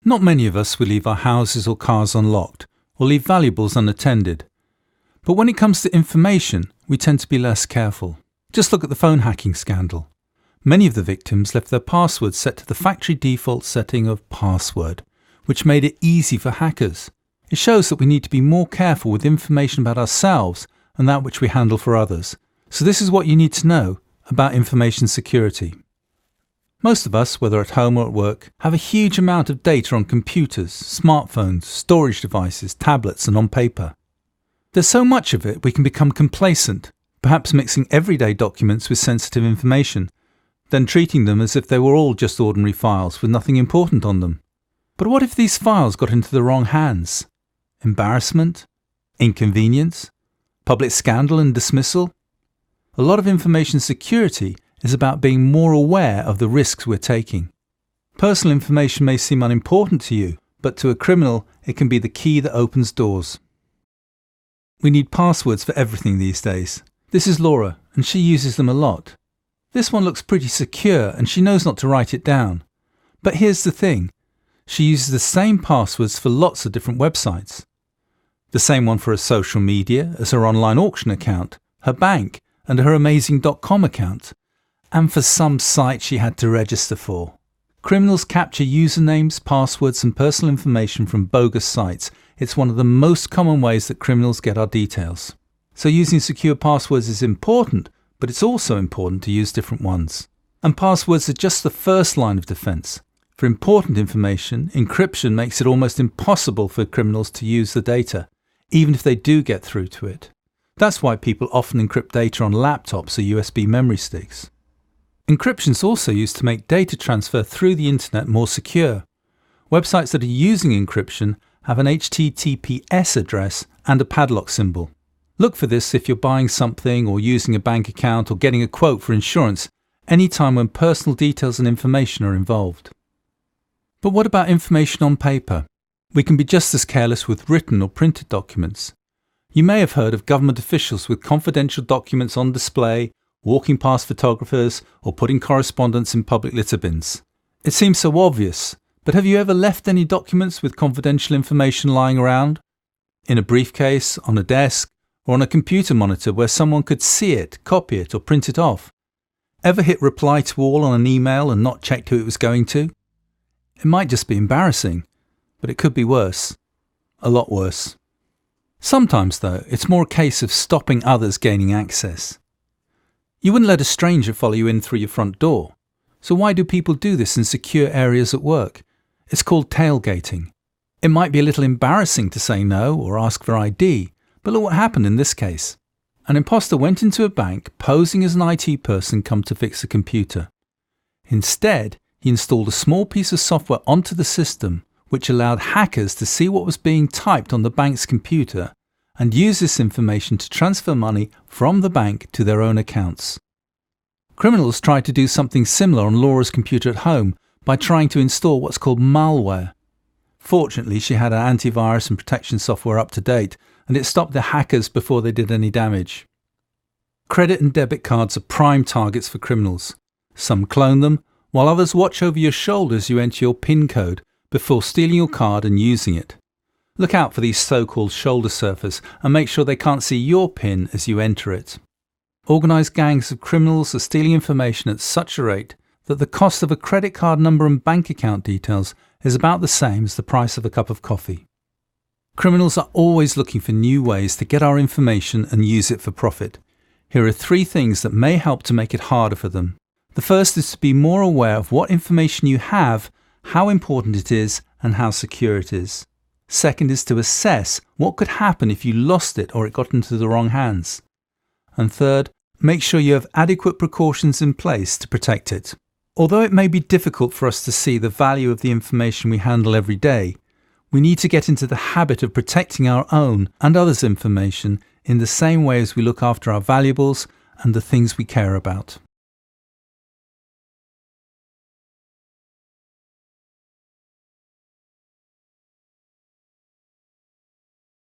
Not many of us will leave our houses or cars unlocked, or leave valuables unattended. But when it comes to information, we tend to be less careful. Just look at the phone hacking scandal. Many of the victims left their passwords set to the factory default setting of password, which made it easy for hackers. It shows that we need to be more careful with information about ourselves and that which we handle for others. So this is what you need to know about information security. Most of us, whether at home or at work, have a huge amount of data on computers, smartphones, storage devices, tablets and on paper. There's so much of it we can become complacent, perhaps mixing everyday documents with sensitive information, then treating them as if they were all just ordinary files with nothing important on them. But what if these files got into the wrong hands? Embarrassment? Inconvenience? Public scandal and dismissal? A lot of information security is about being more aware of the risks we're taking. Personal information may seem unimportant to you, but to a criminal it can be the key that opens doors. We need passwords for everything these days. This is Laura, and she uses them a lot. This one looks pretty secure and she knows not to write it down. But here's the thing, she uses the same passwords for lots of different websites. The same one for her social media, as her online auction account, her bank, and her amazing.com account. And for some site she had to register for. Criminals capture usernames, passwords and personal information from bogus sites. It's one of the most common ways that criminals get our details. So using secure passwords is important, but it's also important to use different ones. And passwords are just the first line of defense. For important information, encryption makes it almost impossible for criminals to use the data, even if they do get through to it. That's why people often encrypt data on laptops or USB memory sticks. Encryption is also used to make data transfer through the internet more secure. Websites that are using encryption have an HTTPS address and a padlock symbol. Look for this if you're buying something or using a bank account or getting a quote for insurance, anytime when personal details and information are involved. But what about information on paper? We can be just as careless with written or printed documents. You may have heard of government officials with confidential documents on display, walking past photographers, or putting correspondence in public litter bins. It seems so obvious, but have you ever left any documents with confidential information lying around? In a briefcase, on a desk, or on a computer monitor where someone could see it, copy it, or print it off? Ever hit reply to all on an email and not checked who it was going to? It might just be embarrassing, but it could be worse. A lot worse. Sometimes, though, it's more a case of stopping others gaining access. You wouldn't let a stranger follow you in through your front door. So why do people do this in secure areas at work? It's called tailgating. It might be a little embarrassing to say no or ask for ID, but look what happened in this case. An imposter went into a bank posing as an IT person come to fix a computer. Instead, he installed a small piece of software onto the system which allowed hackers to see what was being typed on the bank's computer and use this information to transfer money from the bank to their own accounts. Criminals tried to do something similar on Laura's computer at home by trying to install what's called malware. Fortunately, she had her antivirus and protection software up to date, and it stopped the hackers before they did any damage. Credit and debit cards are prime targets for criminals. Some clone them, while others watch over your shoulder as you enter your PIN code before stealing your card and using it. Look out for these so-called shoulder surfers and make sure they can't see your PIN as you enter it. Organised gangs of criminals are stealing information at such a rate that the cost of a credit card number and bank account details is about the same as the price of a cup of coffee. Criminals are always looking for new ways to get our information and use it for profit. Here are 3 things that may help to make it harder for them. The first is to be more aware of what information you have, how important it is, and how secure it is. Second is to assess what could happen if you lost it or it got into the wrong hands. And third, make sure you have adequate precautions in place to protect it. Although it may be difficult for us to see the value of the information we handle every day, we need to get into the habit of protecting our own and others' information in the same way as we look after our valuables and the things we care about.